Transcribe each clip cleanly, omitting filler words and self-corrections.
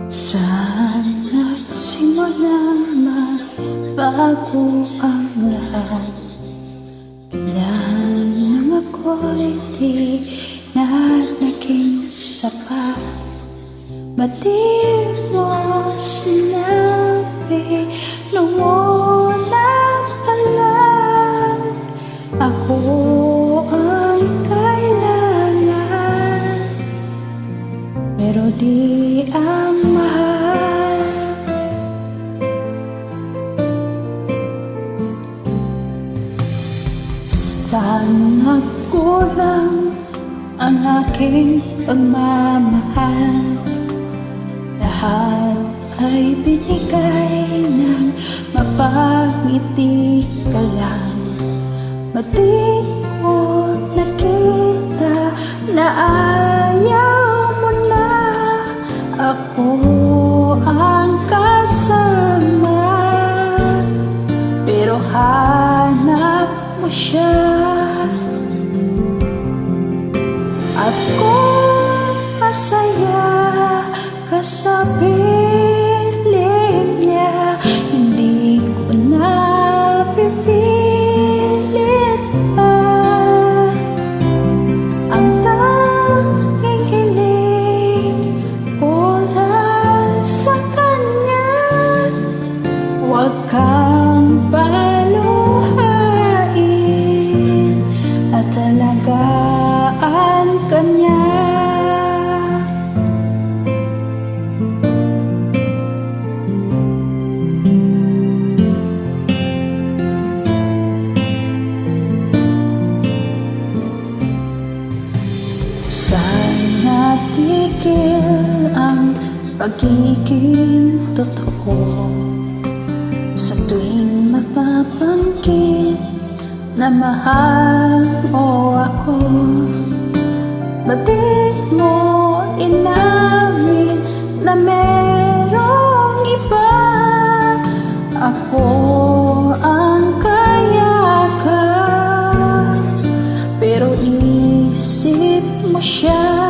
Sana simulang magbago ang lahat. Kailan nang ako'y di na naging sapat, ba't di mo sinabi nung una pa lang ako ang kailangan, pero di ang mahal. Sana kulang ang aking pagmamahal. Lahat ay binigay ng mapangiti ka lang. Ba't di ko nakita na ayaw mo na ako ang kasama, pero hanap mo siya. At kung masaya ka sa piling niya, hindi ko na pipilit pa. Ang tanging hiling ko lang sa kanya, huwag kang paluhain at alagaan ka niya. Sana tigil ang pagiging totoo sa tuwing mapapanggit na mahal mo ako. Ba't di mo inamin na merong iba? Ako ang kayakap, pero isip mo siya.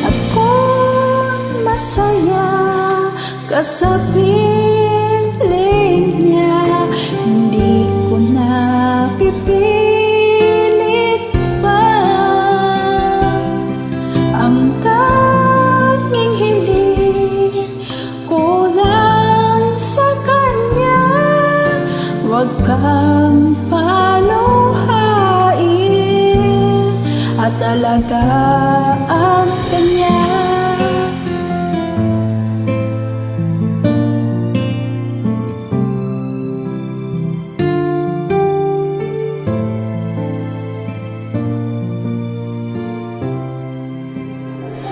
At kung masaya ka sa piling niya, hindi ko na pipilit pa. Ang tanging hiling ko lang sa kanya, huwag kang paluhain at alagaan ka niya.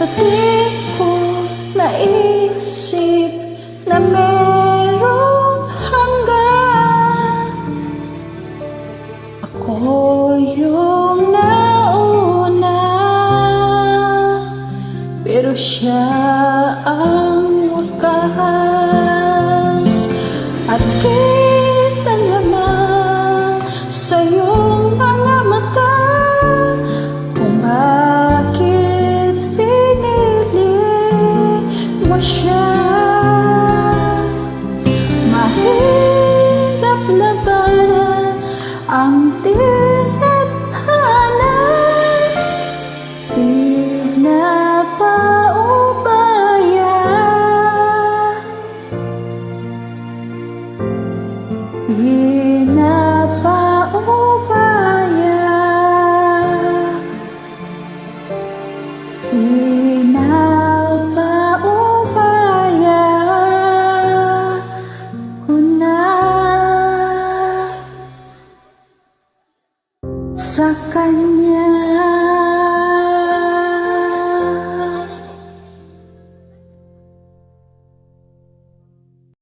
Ba't di ko naisip na merong hanggan? Ako yung nauna, pero siya ang wakas. At kita naman sa iyong mga mata kung bakit pinili mo siya. Mahirap labanan ang tinadhana, di na paubaya, di na paubaya, di na paubaya ko na sa kanya.